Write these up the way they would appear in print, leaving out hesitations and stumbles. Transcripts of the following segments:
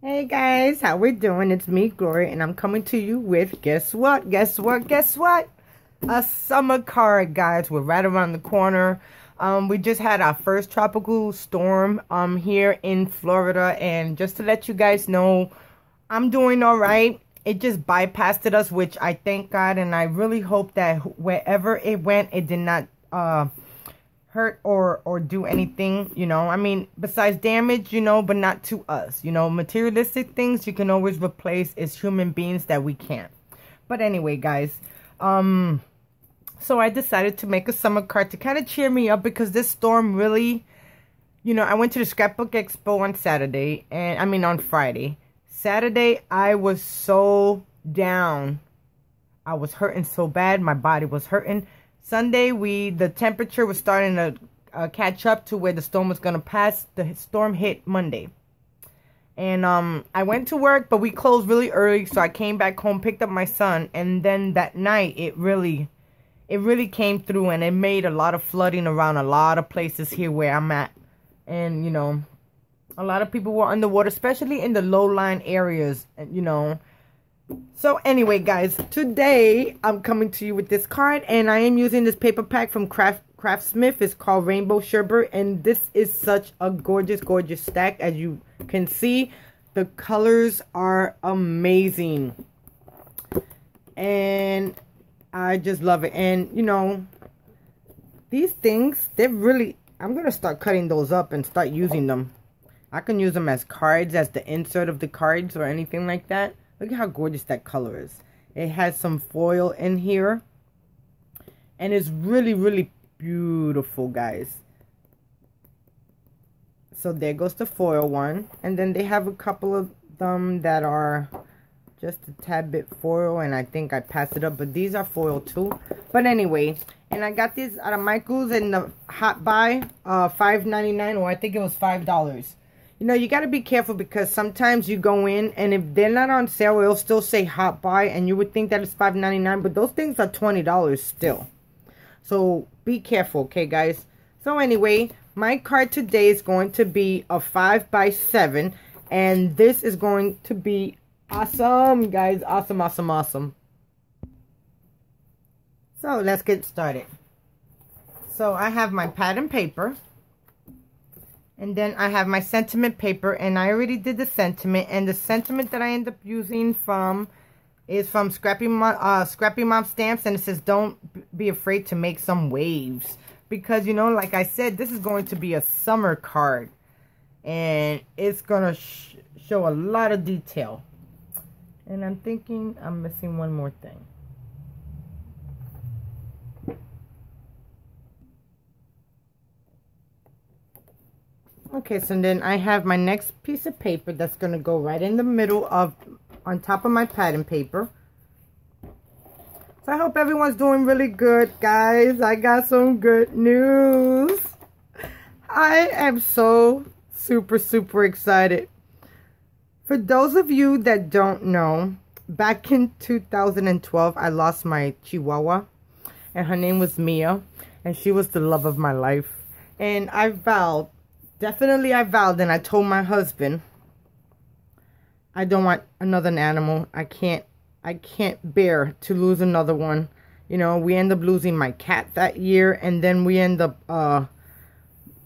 Hey guys, how we doing? It's me, Gloria, and I'm coming to you with, guess what? A summer card, guys. We're right around the corner. We just had our first tropical storm here in Florida, and just to let you guys know, I'm doing all right. It just bypassed us, which I thank God, and I really hope that wherever it went, it did not hurt or do anything, you know. I mean, besides damage, you know, but not to us, you know. Materialistic things you can always replace. As human beings that we can't. But anyway, guys, so I decided to make a summer card to kind of cheer me up, because this storm really, you know, I went to the Scrapbook Expo on Saturday, and I mean on Friday. Saturday I was so down. I was hurting so bad. My body was hurting. Sunday, the temperature was starting to catch up to where the storm was going to pass. The storm hit Monday. And I went to work, but we closed really early. So I came back home, picked up my son. And then that night, it really came through. And it made a lot of flooding around a lot of places here where I'm at. And, you know, a lot of people were underwater, especially in the low-lying areas, you know. So anyway, guys, today I'm coming to you with this card, and I am using this paper pack from Craftsmith. It's called Rainbow Sherbet, and this is such a gorgeous stack. As you can see, the colors are amazing, and I just love it. And you know, these things, they're really, I'm gonna start cutting those up and start using them. I can use them as cards, as the insert of the cards or anything like that. Look at how gorgeous that color is. It has some foil in here. And it's really beautiful, guys. So there goes the foil one. And then they have a couple of them that are just a tad bit foil. And I think I passed it up. But these are foil too. But anyway. And I got these out of Michael's in the Hot Buy. $5.99, or I think it was $5. You know, you got to be careful, because sometimes you go in and if they're not on sale, it'll still say Hot Buy, and you would think that it's $5.99, but those things are $20 still. So be careful, okay, guys? So anyway, my card today is going to be a 5x7, and this is going to be awesome, guys. Awesome. So let's get started. So I have my pad and paper. And then I have my sentiment paper, and I already did the sentiment. And the sentiment that I end up using is from Scrappy Mom Stamps, and it says, "Don't be afraid to make some waves," because, you know, like I said, this is going to be a summer card, and it's gonna show a lot of detail. And I'm thinking I'm missing one more thing. Okay, so then I have my next piece of paper that's going to go right in the middle of, on top of my pattern paper. So I hope everyone's doing really good, guys. I got some good news. I am so super excited. For those of you that don't know, back in 2012, I lost my Chihuahua, and her name was Mia, and she was the love of my life. And I vowed, definitely I vowed, and I told my husband, I don't want another animal. I can't bear to lose another one. You know, we end up losing my cat that year, and then we end up,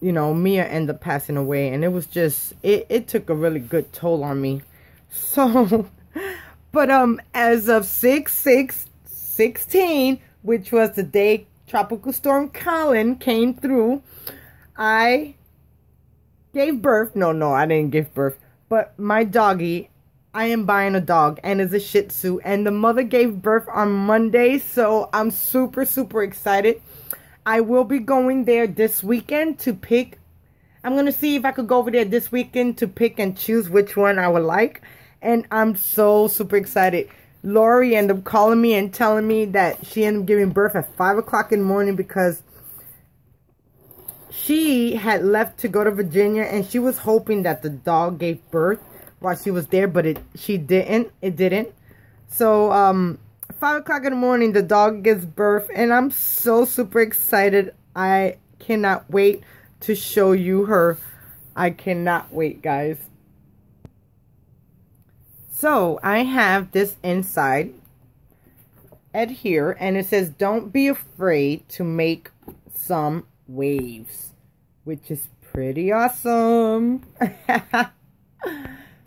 you know, Mia ended up passing away, and it was just, it took a really good toll on me. So, but as of 6/6/16, which was the day Tropical Storm Colin came through, I gave birth. No, I didn't give birth. But my doggy, I am buying a dog, and it's a Shih Tzu. And the mother gave birth on Monday, so I'm super excited. I will be going there this weekend to pick. I'm going to see if I could go over there this weekend to pick and choose which one I would like. And I'm so super excited. Lori ended up calling me and telling me that she ended up giving birth at 5 o'clock in the morning, because she had left to go to Virginia, and she was hoping that the dog gave birth while she was there, but it didn't. So 5 o'clock in the morning, the dog gives birth, and I'm so super excited. I cannot wait to show you her. I cannot wait, guys. So I have this inside adhere, and it says don't be afraid to make some waves, which is pretty awesome.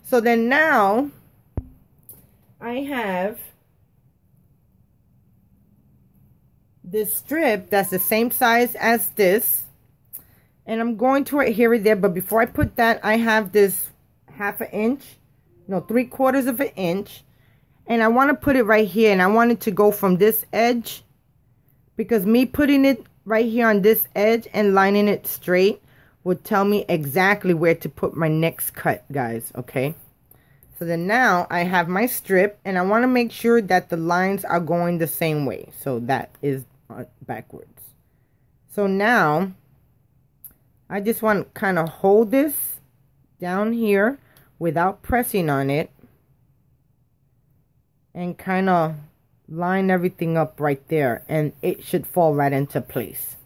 So then now I have this strip that's the same size as this, and I'm going to adhere it there. But before I put that, I have this 1/2 inch, no, 3/4 of an inch, and I want to put it right here, and I want it to go from this edge, because me putting it right here on this edge and lining it straight would tell me exactly where to put my next cut, guys. Okay, so then now I have my strip, and I want to make sure that the lines are going the same way. So that is backwards. So now I just want to kind of hold this down here without pressing on it, and kind of line everything up right there, and it should fall right into place.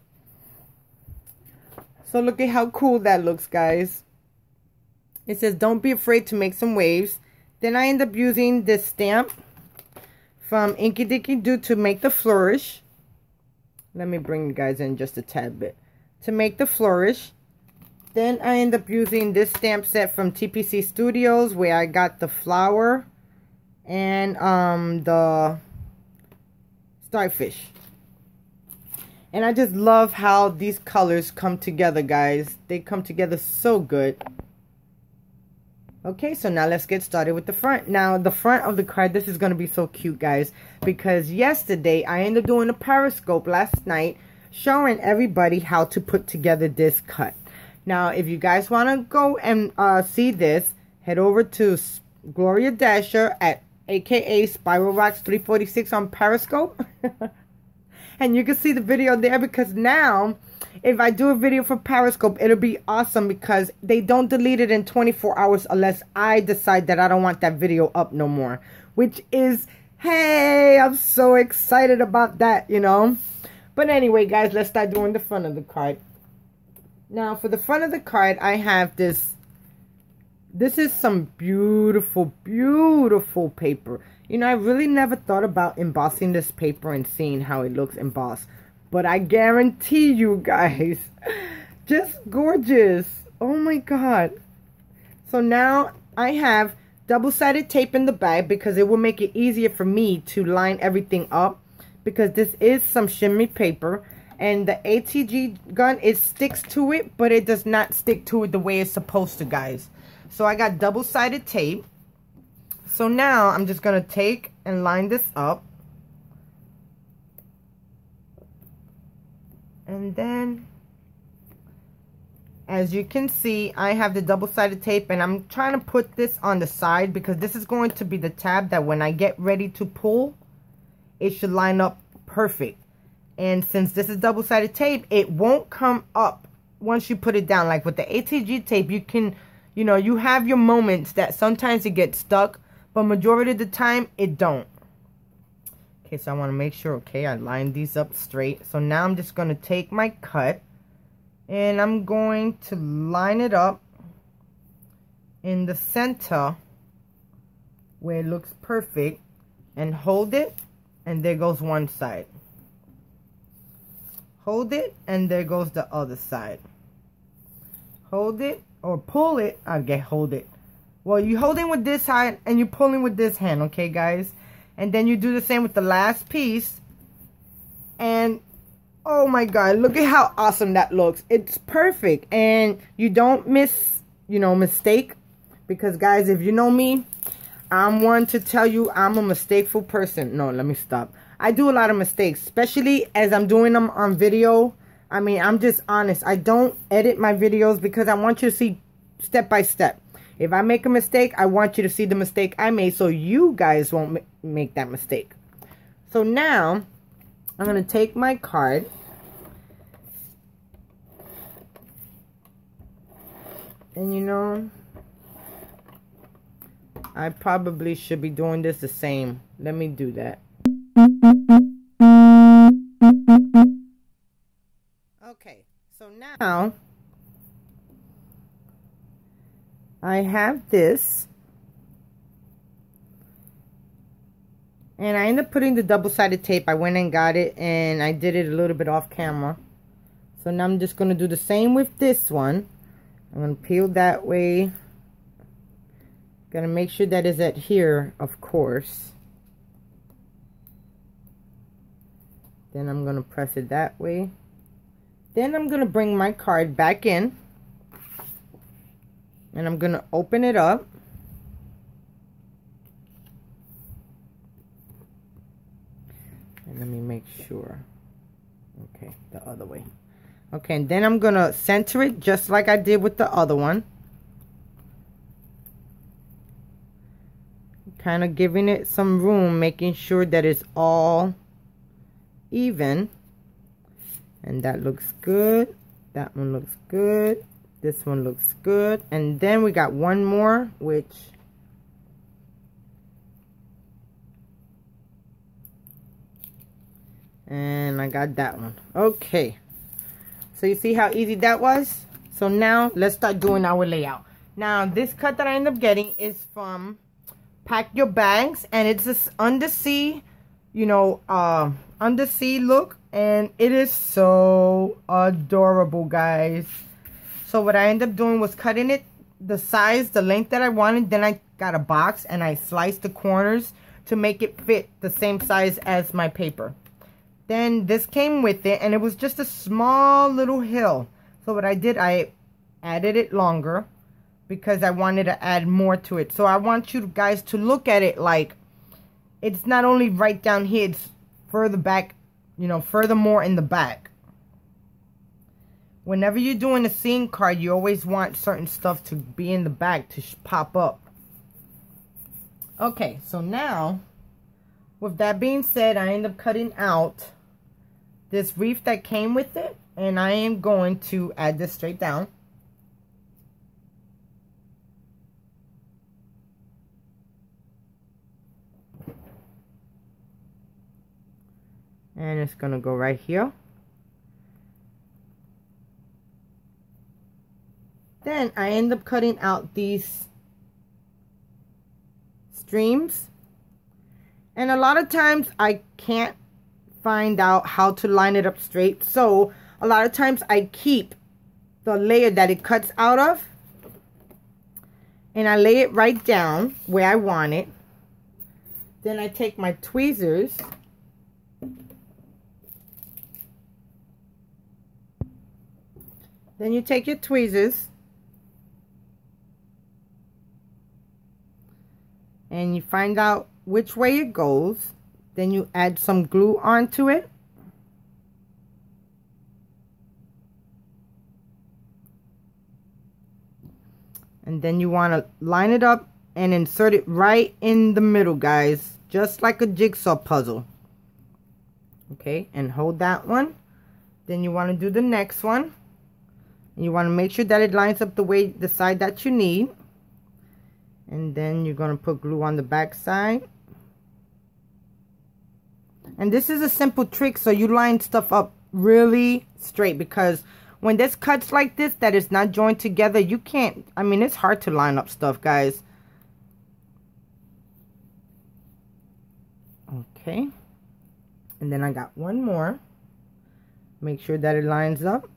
So look at how cool that looks, guys. It says don't be afraid to make some waves. Then I end up using this stamp from Inky Dinky Doo to make the flourish. Let me bring you guys in just a tad bit. To make the flourish. Then I end up using this stamp set from TPC Studios, where I got the flower and the starfish. And I just love how these colors come together, guys. They come together so good. Okay, so now let's get started with the front. Now, the front of the card, this is going to be so cute, guys, because yesterday I ended up doing a Periscope last night showing everybody how to put together this cut. Now, if you guys want to go and see this, head over to Gloria Dasher at aka Spiral Rocks 346 on Periscope. And you can see the video there, because now if I do a video for Periscope, it'll be awesome, because they don't delete it in 24 hours unless I decide that I don't want that video up no more. Which is, hey, I'm so excited about that, you know. But anyway, guys, let's start doing the front of the card. Now, for the front of the card, I have this. This is some beautiful, beautiful paper. You know, I really never thought about embossing this paper and seeing how it looks embossed. But I guarantee you guys, just gorgeous. Oh my God. So now I have double-sided tape in the bag, because it will make it easier for me to line everything up, because this is some shimmy paper. And the ATG gun, it sticks to it, but it does not stick to it the way it's supposed to, guys. So I got double-sided tape. So now I'm just going to take and line this up. And then, as you can see, I have the double-sided tape, and I'm trying to put this on the side, because this is going to be the tab that when I get ready to pull, it should line up perfect. And since this is double-sided tape, it won't come up once you put it down. Like with the ATG tape, you can, you know, you have your moments that sometimes it gets stuck, but majority of the time, it don't. Okay, so I want to make sure, okay, I line these up straight. So now I'm just going to take my cut, and I'm going to line it up in the center where it looks perfect, and hold it, and there goes one side. Hold it, and there goes the other side. Hold it, or pull it. Okay, hold it. Well, you holding with this side, and you're pulling with this hand, okay, guys? And then you do the same with the last piece. And, oh my God, look at how awesome that looks. It's perfect, and you don't mistake. Because, guys, if you know me, I'm one to tell you I'm a mistakeful person. No, let me stop. I do a lot of mistakes, especially as I'm doing them on video. I mean, I'm just honest. I don't edit my videos because I want you to see step by step. If I make a mistake, I want you to see the mistake I made, so you guys won't make that mistake. So now, I'm going to take my card. And you know, I probably should be doing this the same. Let me do that. Okay, so now I have this, And I ended up putting the double-sided tape. I went and got it, and I did it a little bit off camera. So now I'm just going to do the same with this one. I'm going to peel that way. Got to make sure that is at here, of course. Then I'm going to press it that way. Then I'm going to bring my card back in. And I'm going to open it up. And let me make sure. Okay, the other way. Okay, and then I'm going to center it just like I did with the other one. Kind of giving it some room, making sure that it's all even. And that looks good. That one looks good. This one looks good. And then we got one more, which... And I got that one. Okay. So you see how easy that was? So now let's start doing our layout. Now this cut that I end up getting is from Pack Your Bags. And it's this undersea, you know, undersea look. And it is so adorable, guys. So what I ended up doing was cutting it the size, the length that I wanted. Then I got a box and I sliced the corners to make it fit the same size as my paper. Then this came with it, and it was just a small little hill. So what I did, I added it longer because I wanted to add more to it. So I want you guys to look at it like it's not only right down here, it's further back, you know, furthermore in the back. Whenever you're doing a scene card, you always want certain stuff to be in the back to pop up. Okay, so now, with that being said, I end up cutting out this wreath that came with it. And I am going to add this straight down. And it's going to go right here. Then I end up cutting out these streams. And a lot of times I can't find out how to line it up straight. So a lot of times I keep the layer that it cuts out of. And I lay it right down where I want it. Then I take my tweezers. Then you take your tweezers. And you find out which way it goes. Then you add some glue onto it. And then you want to line it up and insert it right in the middle, guys. Just like a jigsaw puzzle. Okay, and hold that one. Then you want to do the next one. And you want to make sure that it lines up the side that you need. And then you're going to put glue on the back side. And this is a simple trick, so you line stuff up really straight, because when this cuts like this that is not joined together, you can't, I mean, it's hard to line up stuff, guys. Okay. And then I got one more. Make sure that it lines up.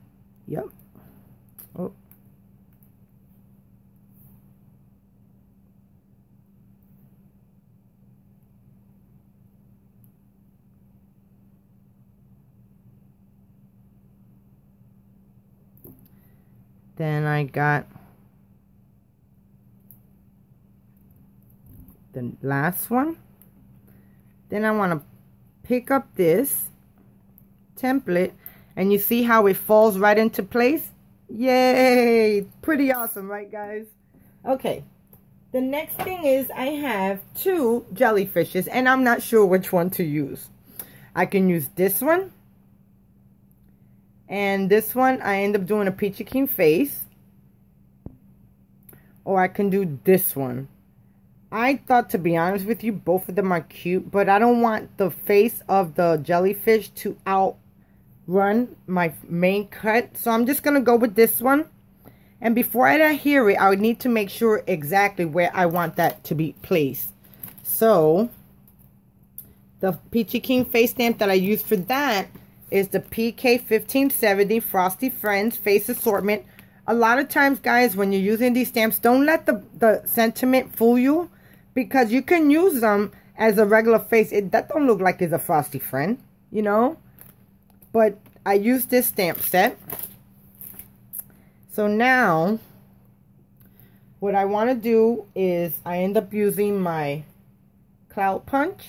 Yep. Oh. Then I got the last one. Then I want to pick up this template, and you see how it falls right into place? Yay! Pretty awesome, right, guys? Okay. The next thing is I have two jellyfishes, and I'm not sure which one to use. I can use this one. And this one, I end up doing a peachy keen face. Or I can do this one. I thought, to be honest with you, both of them are cute. But I don't want the face of the jellyfish to outrun my main cut. So I'm just going to go with this one. And before I adhere it, I would need to make sure exactly where I want that to be placed. So The Peachy Keen face stamp that I use for that is the PK 1570 Frosty Friends face assortment. A lot of times, guys, when you're using these stamps, don't let the sentiment fool you, because you can use them as a regular face. That don't look like it's a Frosty Friend, you know. But I use this stamp set. So now, what I want to do is I end up using my cloud punch.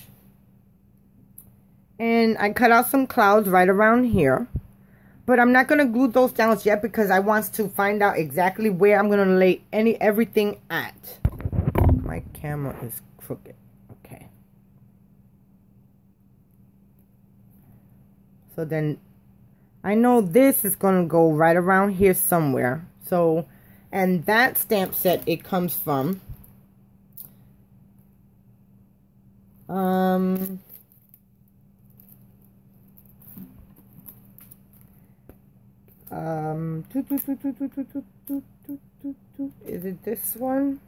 And I cut out some clouds right around here. But I'm not going to glue those down yet because I want to find out exactly where I'm going to lay everything at. My camera is crooked. Okay. So then I know this is going to go right around here somewhere. So, and that stamp set, it comes from is it this one?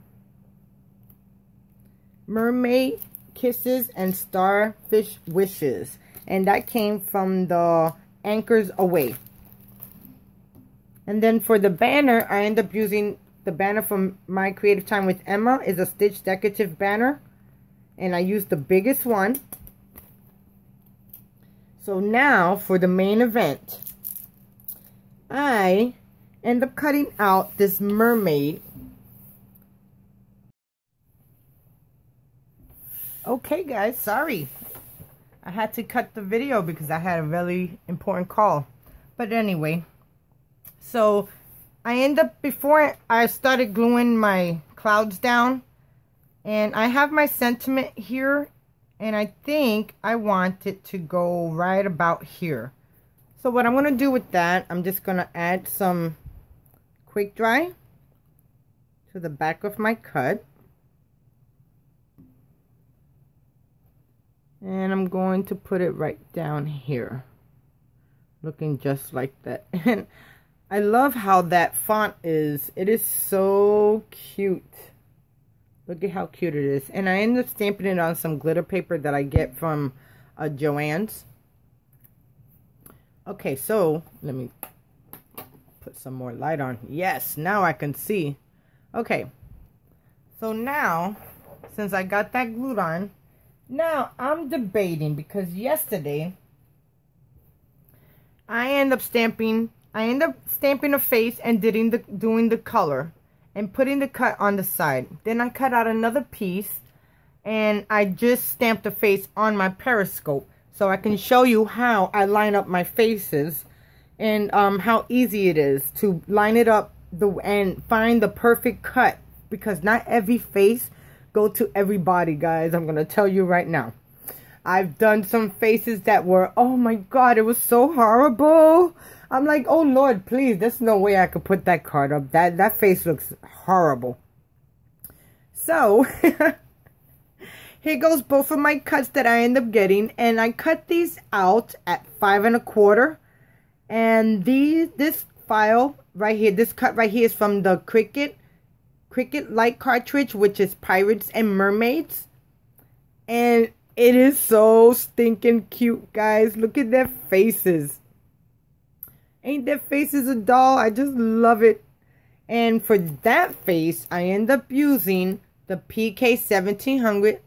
Mermaid Kisses and Starfish Wishes. And that came from the Anchors Away. And then for the banner, I end up using the banner from My Creative Time with Emma. Is a Stitch Decorative banner. And I used the biggest one. So now for the main event, I end up cutting out this mermaid. Okay, guys, sorry. I had to cut the video because I had a really important call. But anyway, so I end up, before I started gluing my clouds down, and I have my sentiment here, and I think I want it to go right about here. So what I'm going to do with that, I'm just going to add some quick dry to the back of my cut. And I'm going to put it right down here, looking just like that. And I love how that font is. It is so cute. Look at how cute it is. And I ended up stamping it on some glitter paper that I get from Joann's. Okay, so let me put some more light on. Yes, now I can see. Okay, so now, since I got that glued on, now I'm debating, because yesterday I end up stamping a face and doing the color and putting the cut on the side. Then I cut out another piece and I just stamped the face on my periscope, so I can show you how I line up my faces and how easy it is to line it up and find the perfect cut, because not every face go to everybody, guys. I'm gonna tell you right now. I've done some faces that were, oh my god, it was so horrible. I'm like, oh Lord, please, there's no way I could put that card up. That face looks horrible. So here goes both of my cuts that I end up getting, and I cut these out at 5 1/4. And this file right here, this cut right here is from the Cricut Lite cartridge, which is Pirates and Mermaids. And it is so stinking cute, guys. Look at their faces. Ain't their faces a doll? I just love it. And for that face, I end up using the PK 1700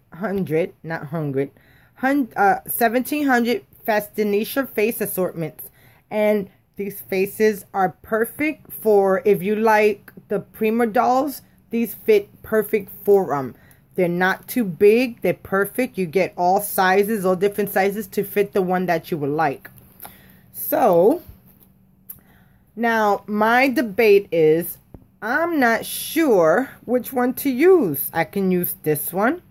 Fastinisha face assortments. And these faces are perfect for, if you like the Prima dolls, these fit perfect for them. They're not too big. They're perfect. You get all sizes, all different sizes to fit the one that you would like. So now my debate is, I'm not sure which one to use. I can use this one,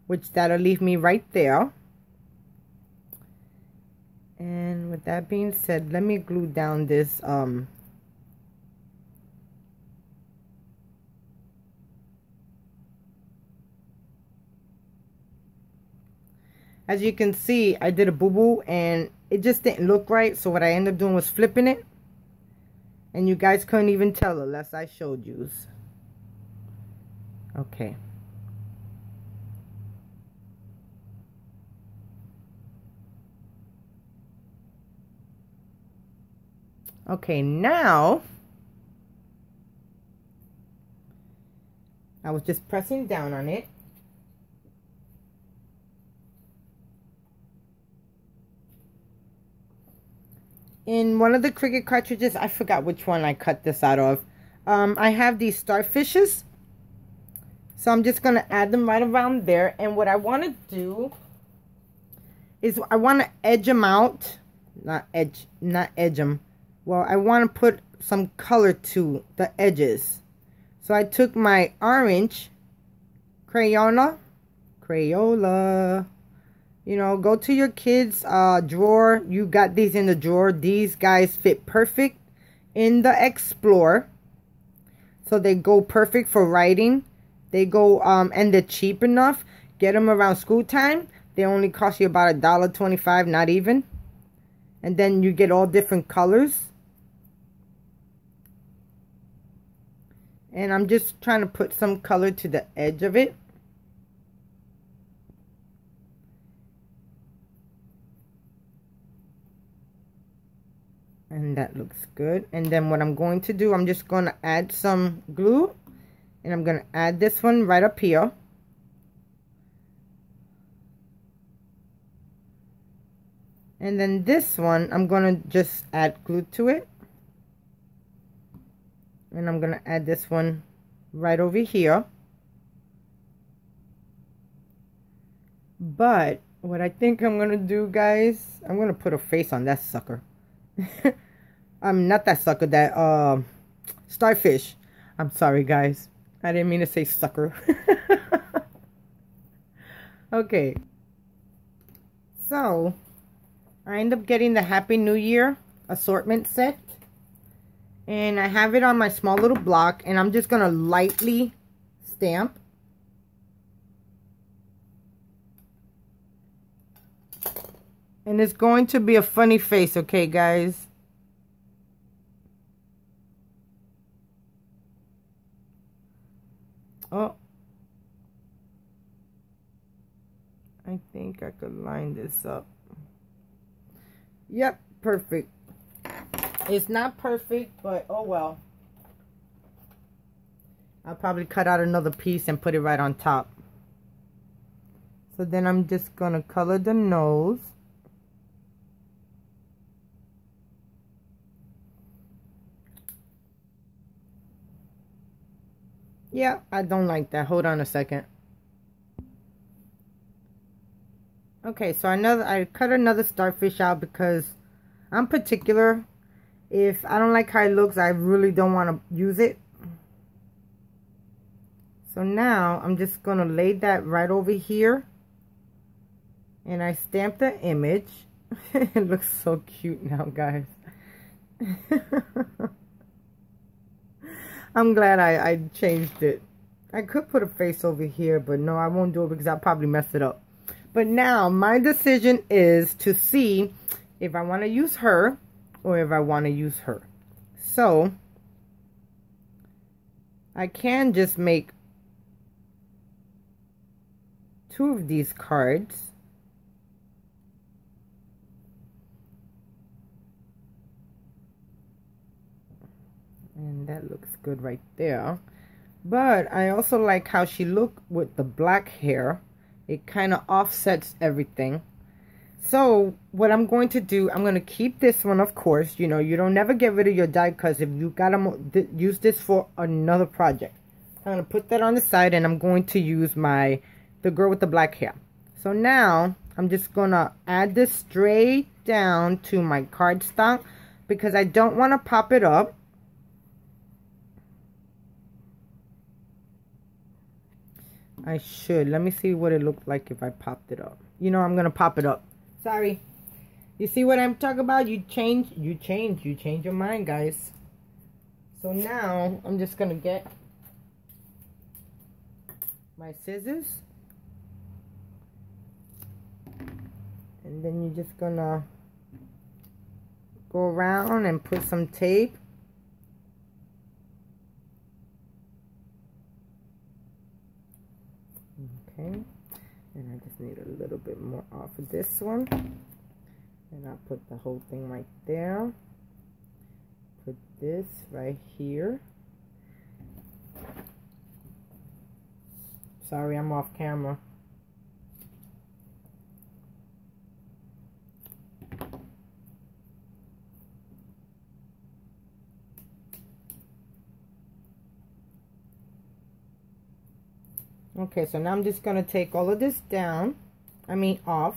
which that'll leave me right there. And with that being said, let me glue down this as you can see, I did a boo-boo and it just didn't look right. So what I ended up doing was flipping it. And you guys couldn't even tell unless I showed you. Okay. Okay, now I was just pressing down on it. In one of the Cricut cartridges, I forgot which one I cut this out of. I have these starfishes. So I'm just going to add them right around there. And what I want to do is I want to edge them out. Not edge them. Well, I want to put some color to the edges. So I took my orange Crayola. You know, go to your kids' drawer. You got these in the drawer. These guys fit perfect in the Explorer. So they go perfect for writing. They go, and they're cheap enough. Get them around school time. They only cost you about $1.25, not even. And then you get all different colors. And I'm just trying to put some color to the edge of it. And that looks good. And then what I'm going to do, I'm just going to add some glue. And I'm going to add this one right up here. And then this one, I'm going to just add glue to it. And I'm going to add this one right over here. But what I think I'm going to do, guys, I'm going to put a face on that sucker. Not that sucker, that starfish. I'm sorry, guys. I didn't mean to say sucker. Okay. So, I end up getting the Happy New Year assortment set. And I have it on my small little block. And I'm just going to lightly stamp. And it's going to be a funny face, okay, guys? Oh. I think I could line this up. Yep, perfect. It's not perfect, but oh well. I'll probably cut out another piece and put it right on top. So then I'm just going to color the nose. Yeah, I don't like that. Hold on a second. Okay, so I cut another starfish out because I'm particular. If I don't like how it looks, I really don't want to use it. So now I'm just going to lay that right over here. And I stamp the image. It looks so cute now, guys. I'm glad I changed it. I could put a face over here, but no, I won't do it because I'll probably mess it up. But now my decision is to see if I want to use her or if I want to use her. So I can just make 2 of these cards. And that looks good right there. But I also like how she looked with the black hair. It kind of offsets everything. So what I'm going to do, I'm going to keep this one, of course. You know, you don't never get rid of your die cuts if you got to use this for another project. I'm going to put that on the side and I'm going to use the girl with the black hair. So now I'm just going to add this straight down to my cardstock because I don't want to pop it up. I should. Let me see what it looked like if I popped it up. You know, I'm going to pop it up. Sorry. You see what I'm talking about? You change your mind, guys. So now I'm just going to get my scissors. And then you're just going to go around and put some tape. Okay, and I just need a little bit more off of this one, and I'll put the whole thing right there. put this right here. Sorry, I'm off camera. Okay, so now I'm just going to take all of this down, off,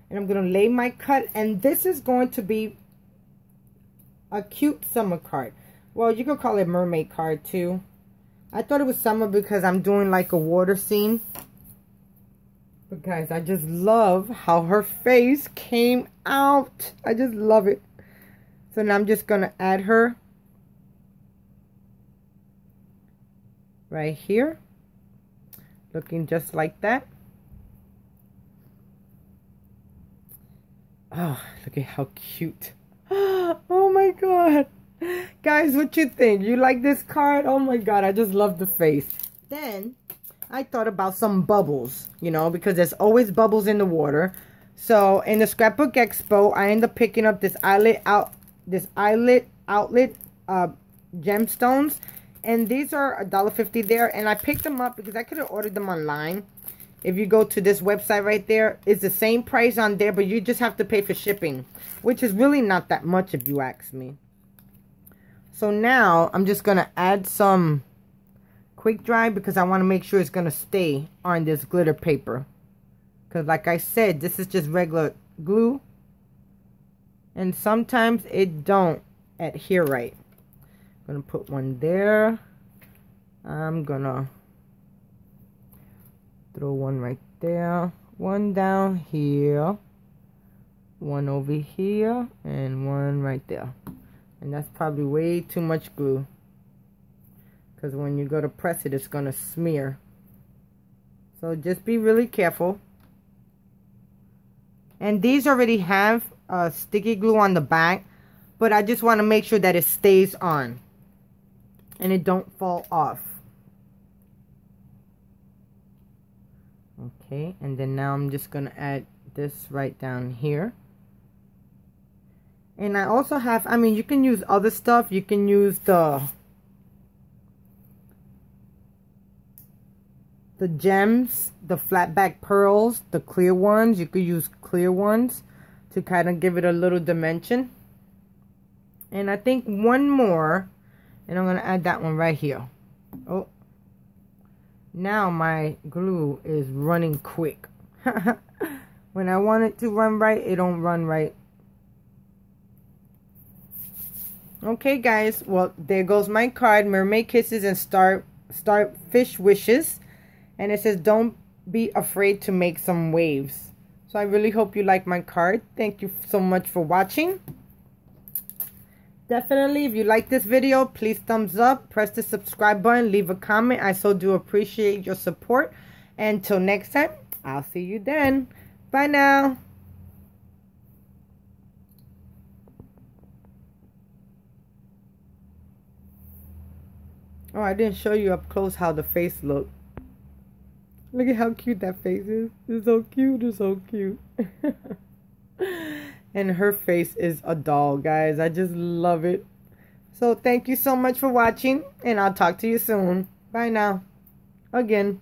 and I'm going to lay my cut, and this is going to be a cute summer card. Well, you could call it mermaid card too. I thought it was summer because I'm doing like a water scene. But guys, I just love how her face came out. I just love it. So now I'm just going to add her right here. Looking just like that. Oh, look at how cute. Oh my god. Guys, what you think? You like this card? Oh my god, I just love the face. Then, I thought about some bubbles, you know, because there's always bubbles in the water. So, in the Scrapbook Expo, I ended up picking up this outlet gemstones. And these are $1.50 there. And I picked them up because I could have ordered them online. If you go to this website right there, it's the same price on there, but you just have to pay for shipping, which is really not that much if you ask me. So now I'm just going to add some quick dry because I want to make sure it's going to stay on this glitter paper. Because like I said, this is just regular glue. And sometimes it don't adhere right. I'm going to put one there. I'm going to throw one right there. One down here. One over here. And one right there. And that's probably way too much glue. Because when you go to press it, it's going to smear. So just be really careful. And these already have sticky glue on the back. But I just want to make sure that it stays on. And it don't fall off. Okay, and then now I'm just going to add this right down here. And I also have, you can use other stuff. You can use the gems, the flat back pearls, the clear ones. You could use clear ones to kind of give it a little dimension. And I think one more. And I'm going to add that one right here. Oh. Now my glue is running quick. When I want it to run right, it don't run right. Okay, guys. Well, there goes my card. Mermaid Kisses and Starfish Wishes. And it says, don't be afraid to make some waves. So I really hope you like my card. Thank you so much for watching. Definitely, if you like this video, please thumbs up, press the subscribe button, leave a comment. I so do appreciate your support. Until next time, I'll see you then. Bye now. Oh, I didn't show you up close how the face looked. Look at how cute that face is. It's so cute. It's so cute. And her face is a doll, guys. I just love it. So thank you so much for watching. And I'll talk to you soon. Bye now. Again.